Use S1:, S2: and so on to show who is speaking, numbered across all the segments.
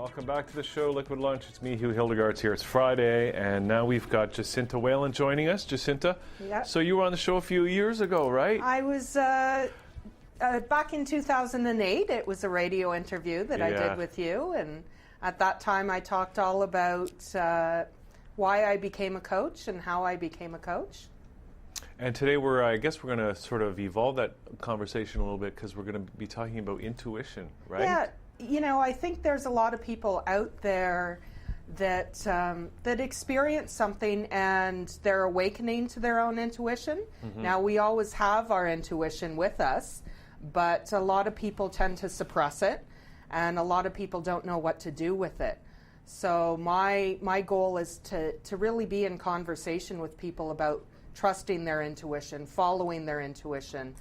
S1: Welcome back to the show, Liquid Lunch. It's me, Hugh Hildegard's here. It's Friday, and now we've got Jacinta Whelan joining us. Jacinta, so you were on the show a few years ago, right?
S2: I was back in 2008. It was a radio interview that I did with you, and at that time I talked all about why I became a coach and how I became a coach.
S1: And today I guess we're going to sort of evolve that conversation a little bit because we're going to be talking about intuition, right?
S2: Yeah, you know, I think there's a lot of people out there that that experience something and they're awakening to their own intuition. Mm-hmm. Now, we always have our intuition with us, but a lot of people tend to suppress it, and a lot of people don't know what to do with it. So my goal is to really be in conversation with people about trusting their intuition, following their intuition,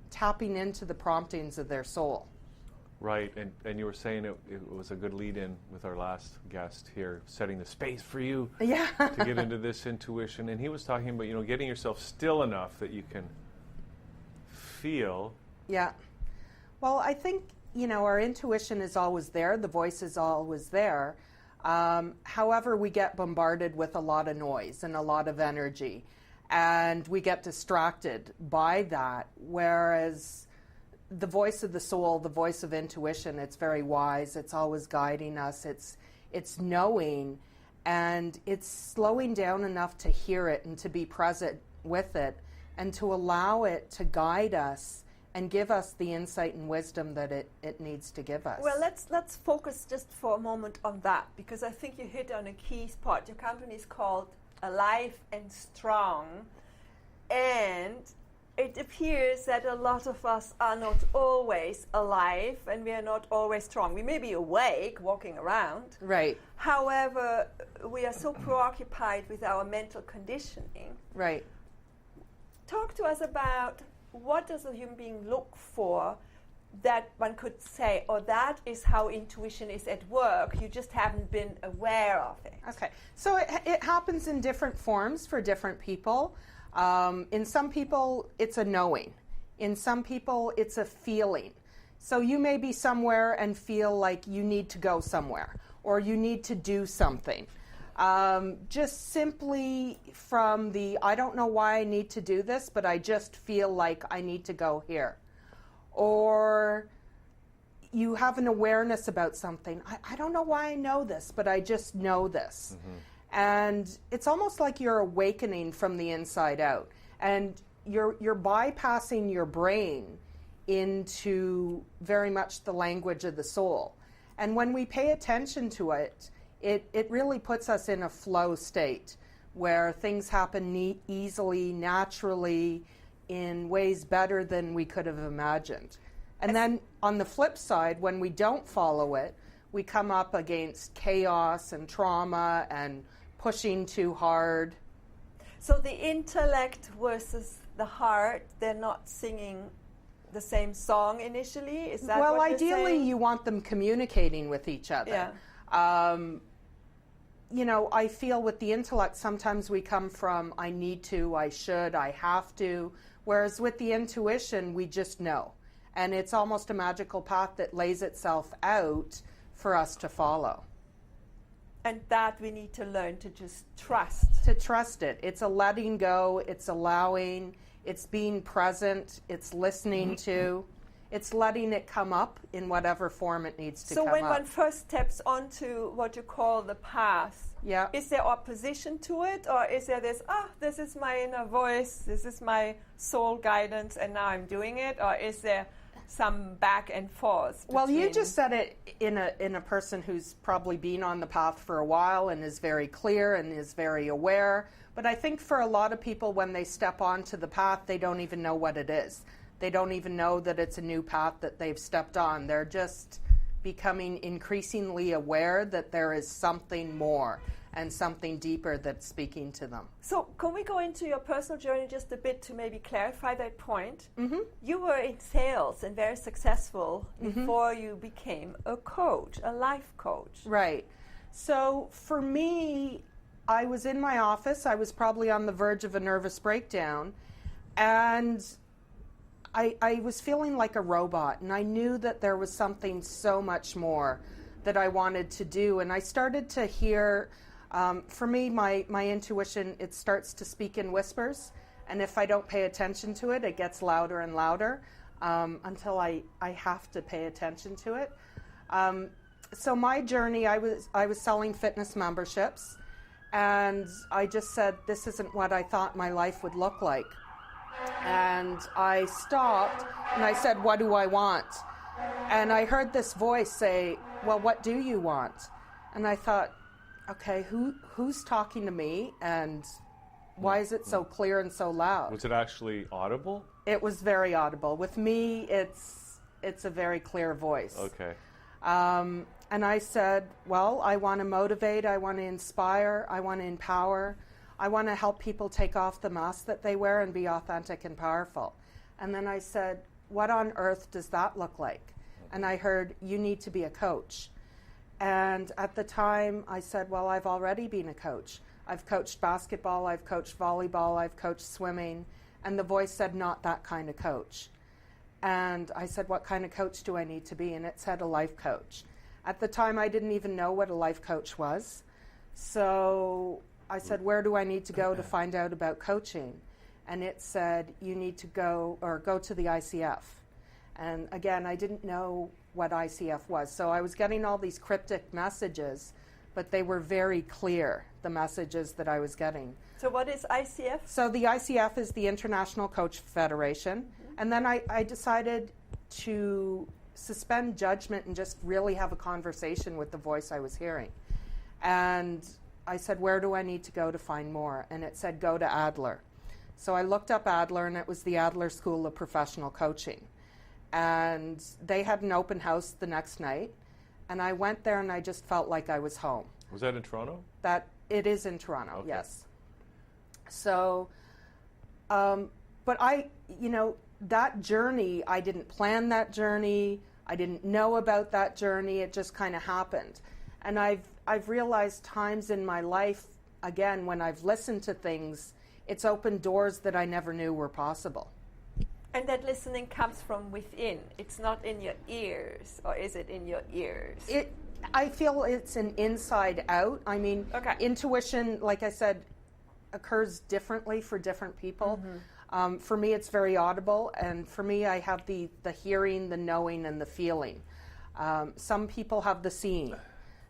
S2: tapping into the promptings of their soul.
S1: Right, and you were saying it was a good lead-in with our last guest here, setting the space for you to get into this intuition. And he was talking about, you know, getting yourself still enough that you can feel. Yeah.
S2: Well, I think, you know, our intuition is always there. The voice is always there. However, we get bombarded with a lot of noise and a lot of energy, and we get distracted by that, whereas the voice of the soul, the voice of intuition, it's very wise. It's always guiding us. It's knowing, and it's slowing down enough to hear it and to be present with it and to allow it to guide us and give us the insight and wisdom that it needs to give us.
S3: Well, let's focus just for a moment on that, because I think you hit on a key spot. Your company is called Alive and Strong, and it appears that a lot of us are not always alive and we are not always strong. We may be awake, walking around.
S2: Right.
S3: However, we are so preoccupied with our mental conditioning.
S2: Right.
S3: Talk to us about what does a human being look for that one could say, oh, that is how intuition is at work. You just haven't been aware of it.
S2: Okay. So it happens in different forms for different people. In some people, it's a knowing. In some people, it's a feeling. So you may be somewhere and feel like you need to go somewhere or you need to do something. Just simply from the, I don't know why I need to do this, but I just feel like I need to go here. Or you have an awareness about something. I don't know why I know this, but I just know this. Mm-hmm. And it's almost like you're awakening from the inside out. And you're bypassing your brain into very much the language of the soul. And when we pay attention to it, it really puts us in a flow state where things happen easily, naturally, in ways better than we could have imagined. And then on the flip side, when we don't follow it, we come up against chaos and trauma and pushing too hard.
S3: So the intellect versus the heart, they're not singing the same song initially? Is that
S2: well,
S3: what you're
S2: ideally
S3: saying?
S2: You want them communicating with each other. Yeah. You know, I feel with the intellect, sometimes we come from I need to, I should, I have to, whereas with the intuition, we just know. And it's almost a magical path that lays itself out for us to follow.
S3: And that we need to learn to just trust.
S2: To trust it. It's a letting go, it's allowing, it's being present, it's listening to, it's letting it come up in whatever form it needs to come up.
S3: So when one first steps onto what you call the path, is there opposition to it? Or is there this is my inner voice, this is my soul guidance, and now I'm doing it? Or is there some back and forth?
S2: Well, you just said it in a person who's probably been on the path for a while and is very clear and is very aware. But I think for a lot of people, when they step onto the path, they don't even know what it is. They don't even know that it's a new path that they've stepped on. They're just becoming increasingly aware that there is something more and something deeper that's speaking to them.
S3: So can we go into your personal journey just a bit to maybe clarify that point? Mm-hmm. You were in sales and very successful before you became a coach, a life coach.
S2: Right. So for me, I was in my office. I was probably on the verge of a nervous breakdown. And I was feeling like a robot. And I knew that there was something so much more that I wanted to do. And I started to hear, for me, my intuition, it starts to speak in whispers. And if I don't pay attention to it, it gets louder and louder until I have to pay attention to it. So my journey, I was selling fitness memberships, and I just said, this isn't what I thought my life would look like. And I stopped and I said, what do I want? And I heard this voice say, well, what do you want? And I thought, okay, who's talking to me, and why is it so clear and so loud?
S1: Was it actually audible?
S2: It was very audible. With me, it's a very clear voice.
S1: Okay.
S2: And I said, well, I want to motivate, I want to inspire, I want to empower, I want to help people take off the mask that they wear and be authentic and powerful. And then I said, what on earth does that look like? And I heard, you need to be a coach. And at the time, I said, well, I've already been a coach. I've coached basketball, I've coached volleyball, I've coached swimming. And the voice said, not that kind of coach. And I said, what kind of coach do I need to be? And it said, a life coach. At the time, I didn't even know what a life coach was. So I said, where do I need to go to find out about coaching? And it said, you need to go to the ICF. And again, I didn't know what ICF was. So I was getting all these cryptic messages, but they were very clear, the messages that I was getting.
S3: So what is ICF?
S2: So the ICF is the International Coach Federation. Mm-hmm. And then I decided to suspend judgment and just really have a conversation with the voice I was hearing. And I said, where do I need to go to find more? And it said, go to Adler. So I looked up Adler, and it was the Adler School of Professional Coaching. And they had an open house the next night. And I went there, and I just felt like I was home.
S1: Was that in Toronto?
S2: That it is in Toronto,
S1: okay.
S2: Yes. So, but that journey, I didn't plan that journey. I didn't know about that journey. It just kind of happened. And I've realized times in my life, again, when I've listened to things, it's opened doors that I never knew were possible.
S3: And that listening comes from within. It's not in your ears, or is it in your ears?
S2: I feel it's an inside out. I mean, Intuition, like I said, occurs differently for different people. Mm-hmm. For me, it's very audible, and for me, I have the hearing, the knowing, and the feeling. Some people have the seeing.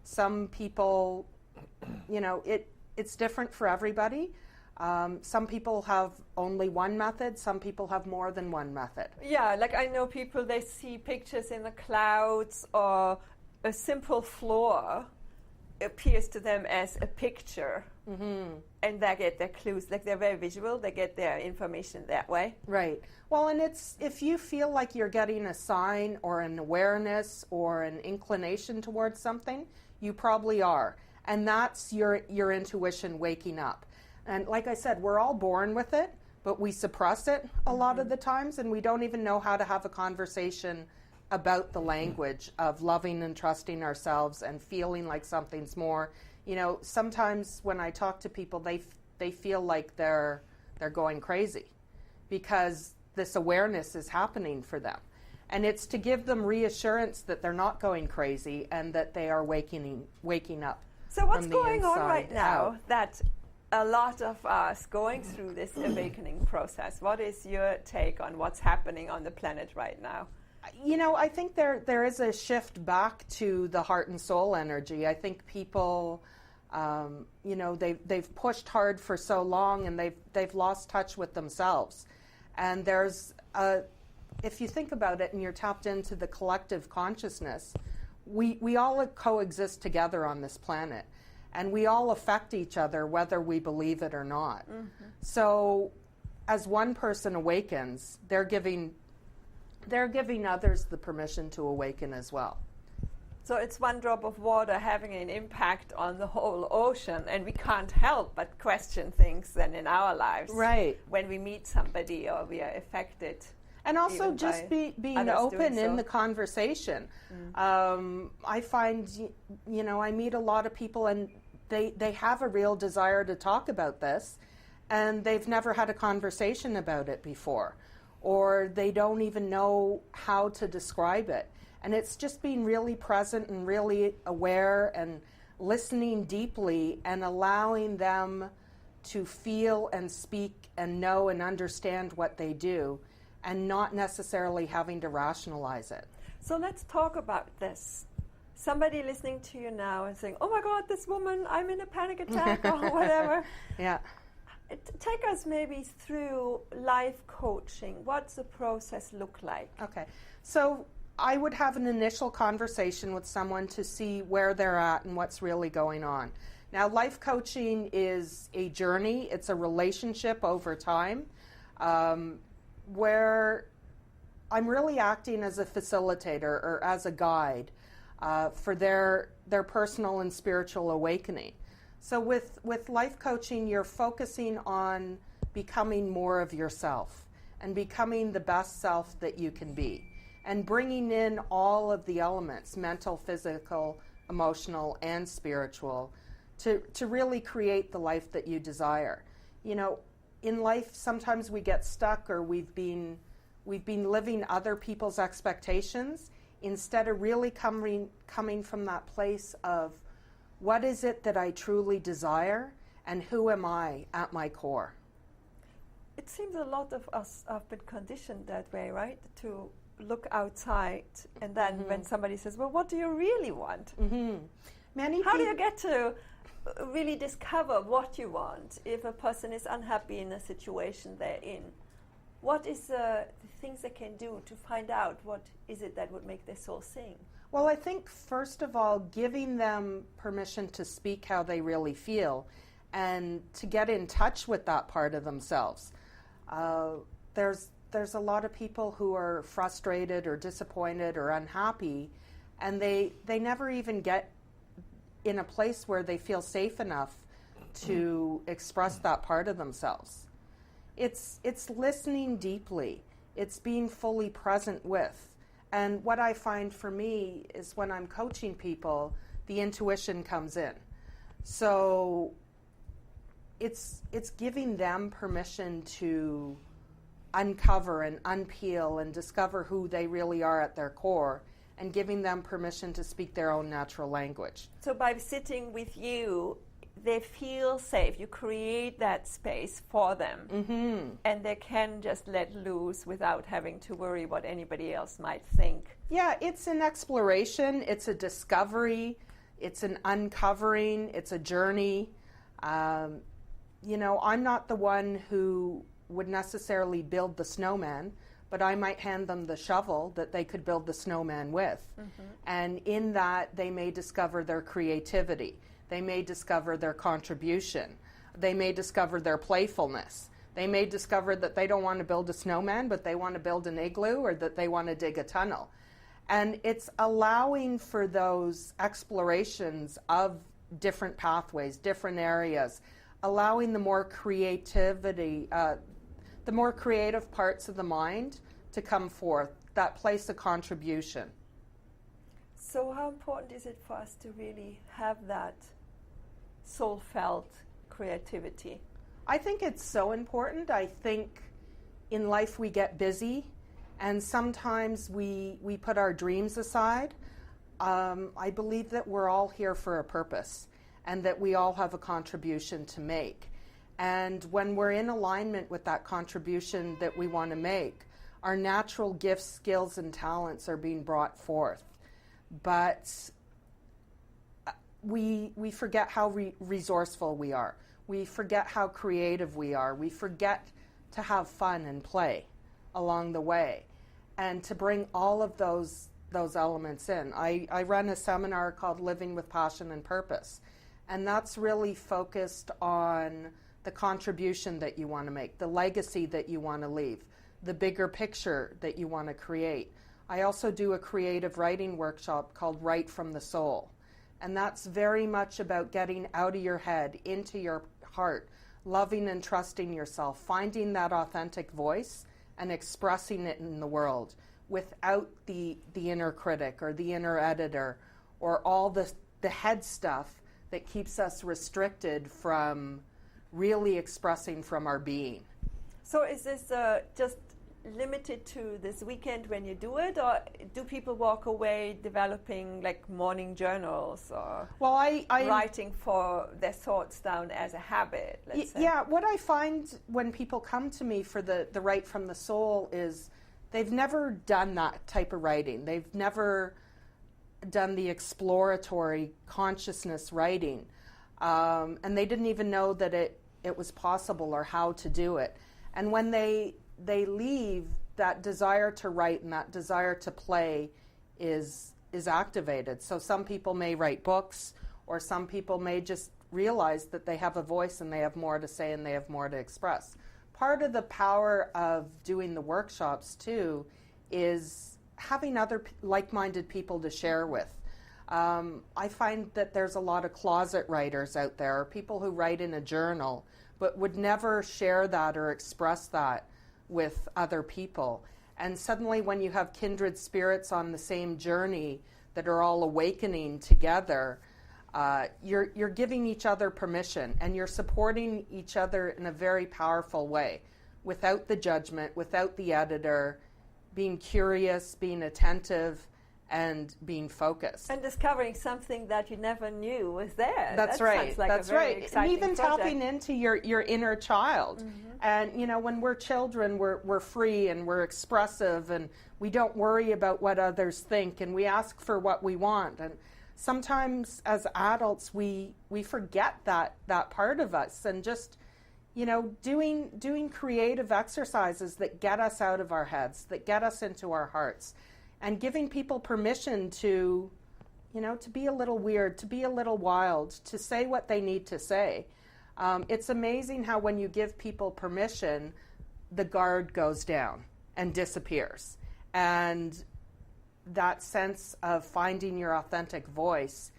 S2: Some people, it's different for everybody. Some people have only one method. Some people have more than one method.
S3: Yeah, like I know people, they see pictures in the clouds, or a simple floor appears to them as a picture. Mm-hmm. And they get their clues, like they're very visual, they get their information that way.
S2: Right. Well, and it's, if you feel like you're getting a sign or an awareness or an inclination towards something, you probably are. And that's your intuition waking up. And like I said, we're all born with it, but we suppress it a lot of the times, and we don't even know how to have a conversation about the language of loving and trusting ourselves and feeling like something's more. Sometimes when I talk to people, they feel like they're going crazy because this awareness is happening for them. And it's to give them reassurance that they're not going crazy and that they are waking up.
S3: So what's going on right now that a lot of us going through this awakening process? What is your take on what's happening on the planet right now?
S2: I think there is a shift back to the heart and soul energy. I think people, they've pushed hard for so long, and they've lost touch with themselves. And there's if you think about it, and you're tapped into the collective consciousness, we all coexist together on this planet, and we all affect each other whether we believe it or not. Mm-hmm. So, as one person awakens, they're giving others the permission to awaken as well.
S3: So it's one drop of water having an impact on the whole ocean, and we can't help but question things then in our lives.
S2: Right.
S3: When we meet somebody or we are affected.
S2: And also just being open in the conversation. Mm. I find, I meet a lot of people, and they have a real desire to talk about this, and they've never had a conversation about it before. or they don't even know how to describe it. And it's just being really present and really aware and listening deeply and allowing them to feel and speak and know and understand what they do, and not necessarily having to rationalize it.
S3: So let's talk about this. Somebody listening to you now and saying, oh my God, this woman, I'm in a panic attack or whatever.
S2: Yeah.
S3: Take us maybe through life coaching. What's the process look like?
S2: Okay. So I would have an initial conversation with someone to see where they're at and what's really going on. Now, life coaching is a journey. It's a relationship over time, where I'm really acting as a facilitator or as a guide for their personal and spiritual awakening. So with life coaching, you're focusing on becoming more of yourself and becoming the best self that you can be, and bringing in all of the elements, mental, physical, emotional, and spiritual, to really create the life that you desire. You know, in life, sometimes we get stuck, or we've been living other people's expectations instead of really coming from that place of what is it that I truly desire and who am I at my core.
S3: It seems a lot of us have been conditioned that way, right? To look outside, and then when somebody says, well, what do you really want? How do you get to really discover what you want if a person is unhappy in a situation they're in? What is the things they can do to find out what is it that would make their soul sing?
S2: Well, I think first of all, giving them permission to speak how they really feel and to get in touch with that part of themselves. There's a lot of people who are frustrated or disappointed or unhappy, and they never even get in a place where they feel safe enough to express that part of themselves. It's listening deeply. It's being fully present with. And what I find for me is when I'm coaching people, the intuition comes in. So it's giving them permission to uncover and unpeel and discover who they really are at their core, and giving them permission to speak their own natural language.
S3: So by sitting with you, they feel safe. You create that space for them, and they can just let loose without having to worry what anybody else might think.
S2: Yeah, it's an exploration, it's a discovery, it's an uncovering, it's a journey. You know, I'm not the one who would necessarily build the snowman, but I might hand them the shovel that they could build the snowman with. And in that, they may discover their creativity. They may discover their contribution. They may discover their playfulness. They may discover that they don't want to build a snowman, but they want to build an igloo, or that they want to dig a tunnel. And it's allowing for those explorations of different pathways, different areas, allowing the more creativity, the more creative parts of the mind to come forth, that place of contribution.
S3: So how important is it for us to really have that soul-felt creativity?
S2: I think it's so important. I think in life we get busy, and sometimes we put our dreams aside. I believe that we're all here for a purpose, and that we all have a contribution to make. And when we're in alignment with that contribution that we want to make, our natural gifts, skills, and talents are being brought forth. But we forget how resourceful we are. We forget how creative we are. We forget to have fun and play along the way, and to bring all of those elements in. I run a seminar called Living with Passion and Purpose, and that's really focused on the contribution that you want to make, the legacy that you want to leave, the bigger picture that you want to create. I also do a creative writing workshop called Write from the Soul, and that's very much about getting out of your head, into your heart, loving and trusting yourself, finding that authentic voice and expressing it in the world without the inner critic or the inner editor or all the head stuff that keeps us restricted from really expressing from our being.
S3: So is this just limited to this weekend when you do it, or do people walk away developing like morning journals or writing for their thoughts down as a habit? Let's say?
S2: Yeah, what I find when people come to me for the Write from the Soul is they've never done that type of writing. They've never done the exploratory consciousness writing, and they didn't even know that it was possible or how to do it. And when they leave, that desire to write and that desire to play is activated. So some people may write books, or some people may just realize that they have a voice and they have more to say and they have more to express. Part of the power of doing the workshops too is having other like-minded people to share with. I find that there's a lot of closet writers out there, people who write in a journal but would never share that or express that with other people. And suddenly when you have kindred spirits on the same journey that are all awakening together, you're giving each other permission and you're supporting each other in a very powerful way, without the judgment, without the editor, being curious, being attentive, and being focused.
S3: And discovering something that you never knew was there.
S2: That's right.
S3: Like
S2: that's right. And even tapping into your inner child.
S3: Mm-hmm.
S2: And, you know, when we're children, we're free and we're expressive and we don't worry about what others think and we ask for what we want. And sometimes as adults, we forget that part of us, and just, you know, doing creative exercises that get us out of our heads, that get us into our hearts, and giving people permission to, you know, to be a little weird, to be a little wild, to say what they need to say. It's amazing how when you give people permission, the guard goes down and disappears. And that sense of finding your authentic voice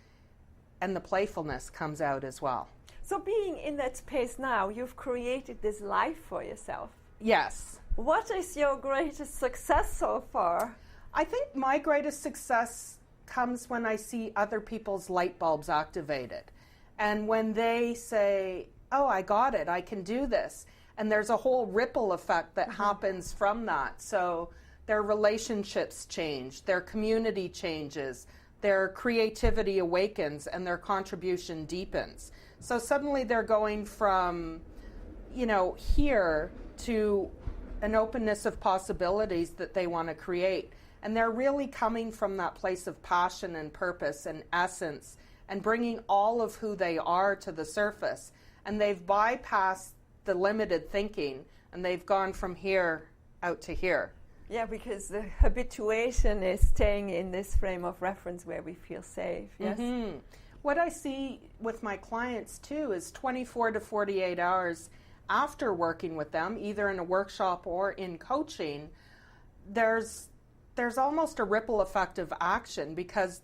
S2: and the playfulness comes out as well.
S3: So being in that space now, you've created this life for yourself.
S2: Yes.
S3: What is your greatest success so far?
S2: I think my greatest success comes when I see other people's light bulbs activated. And when they say, oh, I got it, I can do this. And there's a whole ripple effect that happens from that. So their relationships change, their community changes, their creativity awakens, and their contribution deepens. So suddenly they're going from, you know, here to an openness of possibilities that they want to create. And they're really coming from that place of passion and purpose and essence and bringing all of who they are to the surface. And they've bypassed the limited thinking and they've gone from here out to here.
S3: Yeah, because the habituation is staying in this frame of reference where we feel safe. Yes.
S2: Mm-hmm. What I see with my clients too is 24 to 48 hours after working with them, either in a workshop or in coaching, there's almost a ripple effect of action, because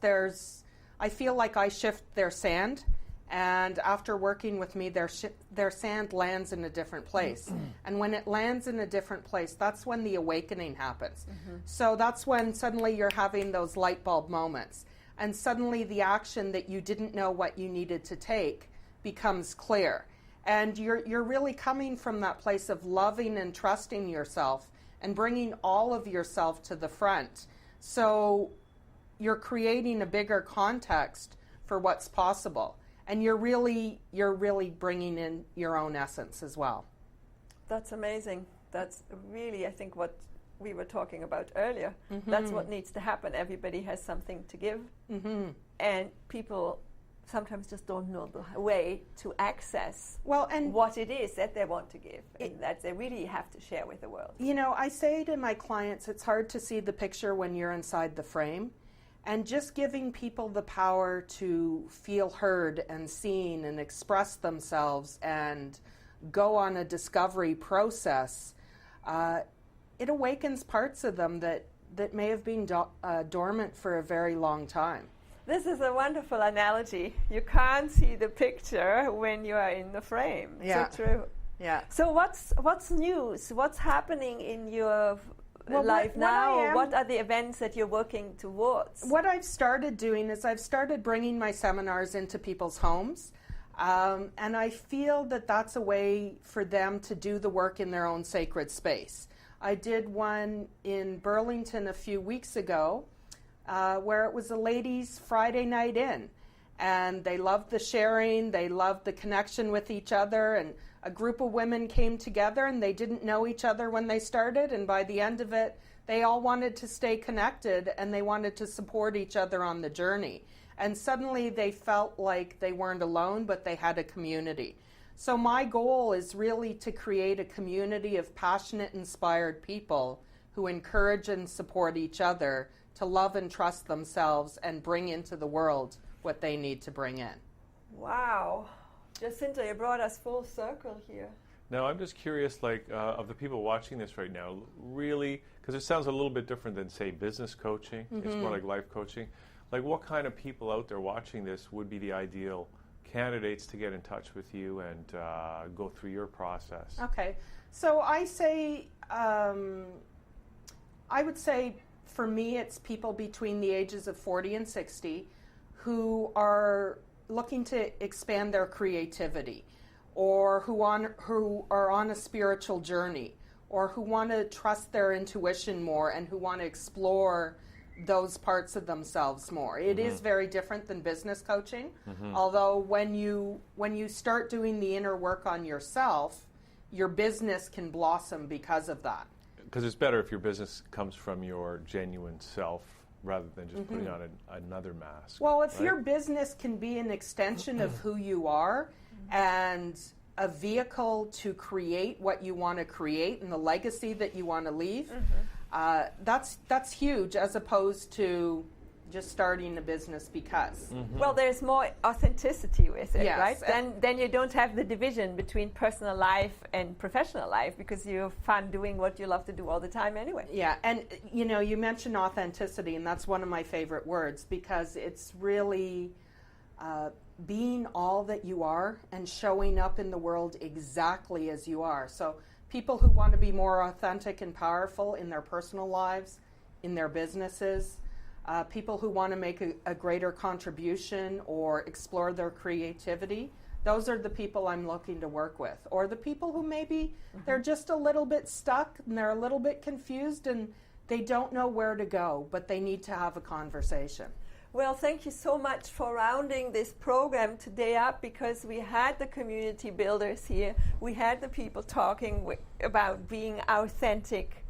S2: I feel like I shift their sand, and after working with me, their sand lands in a different place. And when it lands in a different place, that's when the awakening happens. So that's when suddenly you're having those light bulb moments, and suddenly the action that you didn't know what you needed to take becomes clear. And you're really coming from that place of loving and trusting yourself and bringing all of yourself to the front. So you're creating a bigger context for what's possible. And you're really bringing in your own essence as well.
S3: That's amazing. That's really, I think, what we were talking about earlier. That's what needs to happen. Everybody has something to give. And people sometimes just don't know the way to access what it is that they want to give, and that they really have to share with the world.
S2: You know, I say to my clients, it's hard to see the picture when you're inside the frame, and just giving people the power to feel heard and seen and express themselves and go on a discovery process, it awakens parts of them that may have been dormant for a very long time.
S3: This is a wonderful analogy. You can't see the picture when you are in the frame.
S2: Yeah.
S3: So true.
S2: Yeah.
S3: So what's news? What's happening in your life now? What are the events that you're working towards?
S2: What I've started doing is I've started bringing my seminars into people's homes. And I feel that that's a way for them to do the work in their own sacred space. I did one in Burlington a few weeks ago where it was a ladies' Friday night in. And they loved the sharing, they loved the connection with each other, and a group of women came together and they didn't know each other when they started, and by the end of it, they all wanted to stay connected and they wanted to support each other on the journey. And suddenly they felt like they weren't alone, but they had a community. So my goal is really to create a community of passionate, inspired people who encourage and support each other to love and trust themselves and bring into the world what they need to bring in.
S3: Wow. Jacinta, you brought us full circle here.
S1: Now, I'm just curious, like, of the people watching this right now, really, because it sounds a little bit different than, say, business coaching. Mm-hmm. It's more like life coaching. Like, what kind of people out there watching this would be the ideal candidates to get in touch with you and go through your process?
S2: Okay. So I would say, for me, it's people between the ages of 40 and 60 who are looking to expand their creativity, or who are on a spiritual journey, or who want to trust their intuition more and who want to explore those parts of themselves more. It is very different than business coaching, although when you start doing the inner work on yourself, your business can blossom because of that.
S1: Because it's better if your business comes from your genuine self rather than just putting on another mask.
S2: Well, if your business can be an extension of who you are and a vehicle to create what you want to create and the legacy that you want to leave, that's huge, as opposed to just starting a business because.
S3: Well, there's more authenticity with it,
S2: yes.
S3: right? Then you don't have the division between personal life and professional life because you have fun doing what you love to do all the time anyway.
S2: Yeah, and you mentioned authenticity, and that's one of my favorite words because it's really being all that you are and showing up in the world exactly as you are. So people who want to be more authentic and powerful in their personal lives, in their businesses, people who want to make a greater contribution or explore their creativity, those are the people I'm looking to work with. Or the people who maybe they're just a little bit stuck and they're a little bit confused and they don't know where to go, but they need to have a conversation.
S3: Well, thank you so much for rounding this program today up, because we had the community builders here. We had the people talking about being authentic,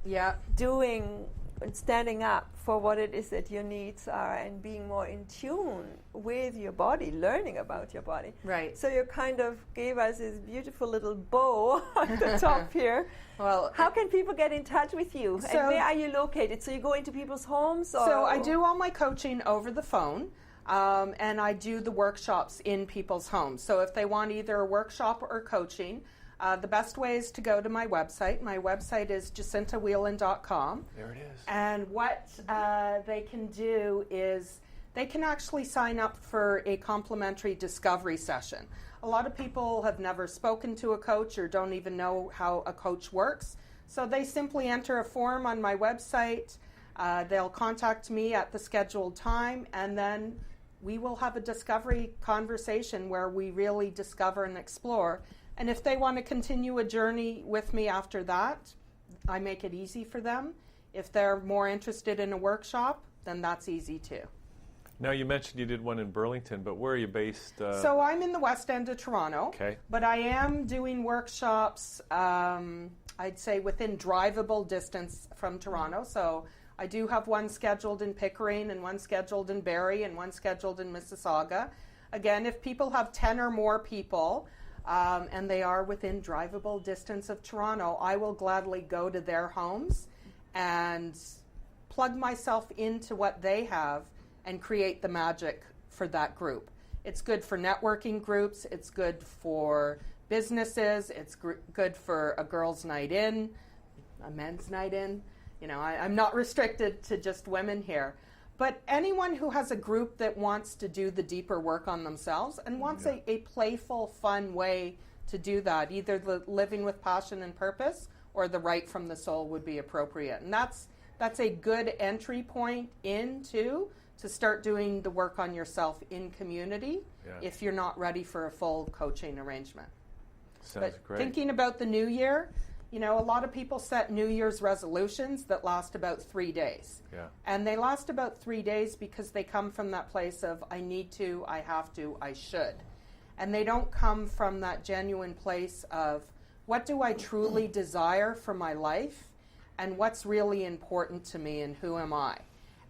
S3: doing and standing up for what it is that your needs are and being more in tune with your body, learning about your body.
S2: Right.
S3: So you kind of gave us this beautiful little bow on the top here.
S2: Well,
S3: how can people get in touch with you? And where are you located? So you go into people's homes? Or?
S2: So I do all my coaching over the phone, and I do the workshops in people's homes. So if they want either a workshop or coaching, the best way is to go to my website. My website is jacintawhelan.com.
S1: There it is.
S2: And what they can do is they can actually sign up for a complimentary discovery session. A lot of people have never spoken to a coach or don't even know how a coach works. So they simply enter a form on my website. They'll contact me at the scheduled time, and then we will have a discovery conversation where we really discover and explore. And if they want to continue a journey with me after that, I make it easy for them. If they're more interested in a workshop, then that's easy too.
S1: Now, you mentioned you did one in Burlington, but where are you based?
S2: So I'm in the West End of Toronto, but I am doing workshops, I'd say, within drivable distance from Toronto. So I do have one scheduled in Pickering and one scheduled in Barrie and one scheduled in Mississauga. Again, if people have 10 or more people, and they are within drivable distance of Toronto, I will gladly go to their homes and plug myself into what they have and create the magic for that group. It's good for networking groups, it's good for businesses, it's good for a girls' night in, a men's night in. I'm not restricted to just women here. But anyone who has a group that wants to do the deeper work on themselves and wants a playful, fun way to do that, either the living with passion and purpose or the right from the soul would be appropriate. And that's a good entry point to start doing the work on yourself in community if you're not ready for a full coaching arrangement.
S1: Sounds great.
S2: Thinking about the new year, You know, a lot of people set New Year's resolutions that last about 3 days.
S1: Yeah.
S2: And they last about 3 days because they come from that place of I need to, I have to, I should. And they don't come from that genuine place of what do I truly desire for my life and what's really important to me and who am I?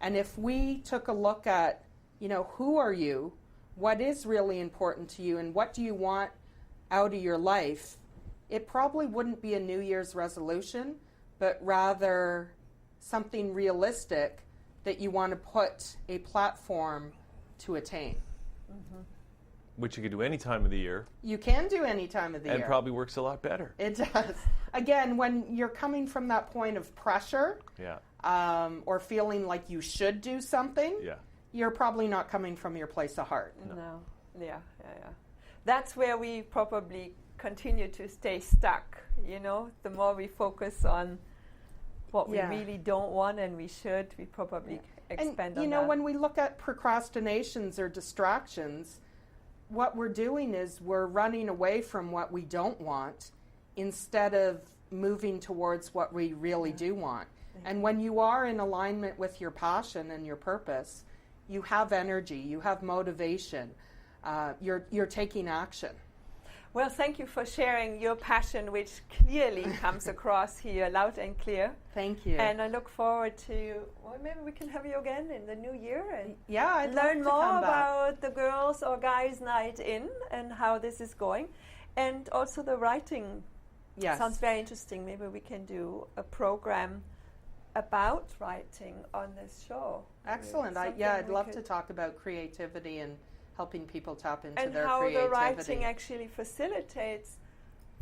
S2: And if we took a look at, you know, who are you, what is really important to you, and what do you want out of your life, it probably wouldn't be a New Year's resolution, but rather something realistic that you want to put a platform to attain.
S3: Mm-hmm.
S1: Which you could do any time of the year.
S2: You can do any time of the year.
S1: And probably works a lot better.
S2: It does. Again, when you're coming from that point of pressure,
S1: Yeah.
S2: or feeling like you should do something,
S1: Yeah.
S2: you're probably not coming from your place of heart.
S3: No. Yeah. That's where we probably continue to stay stuck, you know. The more we focus on what we really don't want and we should, we probably expand on that.
S2: And, you know, when we look at procrastinations or distractions, what we're doing is we're running away from what we don't want instead of moving towards what we really do want. And when you are in alignment with your passion and your purpose, you have energy, you have motivation, you're taking action.
S3: Well, thank you for sharing your passion, which clearly comes across here loud and clear.
S2: Thank you.
S3: And I look forward to, well, maybe we can have you again in the new year and
S2: I'd
S3: learn
S2: love to
S3: more
S2: come back.
S3: about the girls' or guys' night in and how this is going. And also the writing.
S2: Yes.
S3: Sounds very interesting. Maybe we can do a program about writing on this show.
S2: Excellent.
S3: Something
S2: I'd
S3: we
S2: love
S3: could-
S2: to talk about creativity and helping people tap into
S3: and
S2: their
S3: how
S2: creativity.
S3: the writing actually facilitates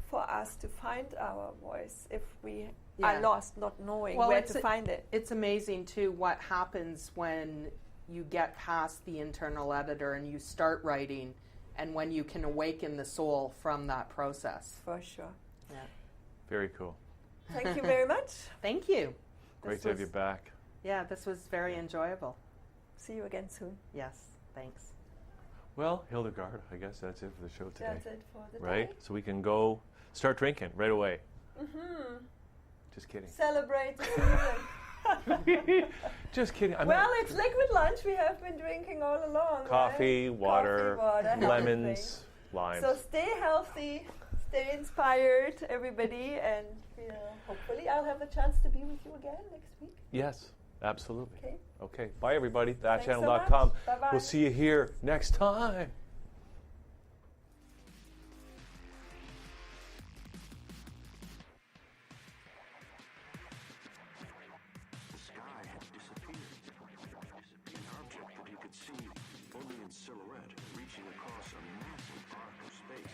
S3: for us to find our voice if we are lost, not knowing where to find it.
S2: It's amazing, too, what happens when you get past the internal editor and you start writing and when you can awaken the soul from that process.
S3: For sure.
S2: Yeah.
S1: Very cool.
S3: Thank you very much.
S2: Thank you.
S1: Great to have you back.
S2: Yeah, this was very enjoyable.
S3: See you again soon.
S2: Yes, thanks.
S1: Well, Hildegard, I guess that's it for the show today.
S3: That's it for the
S1: Right?
S3: day.
S1: So we can go start drinking right away.
S3: Mm-hmm.
S1: Just kidding.
S3: Celebrate the season.
S1: Just kidding.
S3: Well, it's liquid lunch we have been drinking all along.
S1: Coffee,
S3: right?
S1: water,
S3: Coffee, water,
S1: lemons, limes.
S3: So stay healthy, stay inspired, everybody, and hopefully I'll have a chance to be with you again next week.
S1: Yes, absolutely.
S3: Okay.
S1: Okay. Bye, everybody.
S3: Thanks so
S1: thatchannel.com.
S3: much. Bye-bye.
S1: We'll see you here next time.
S4: The sky had disappeared. An object that he could see only in silhouette, reaching across a massive arc of space.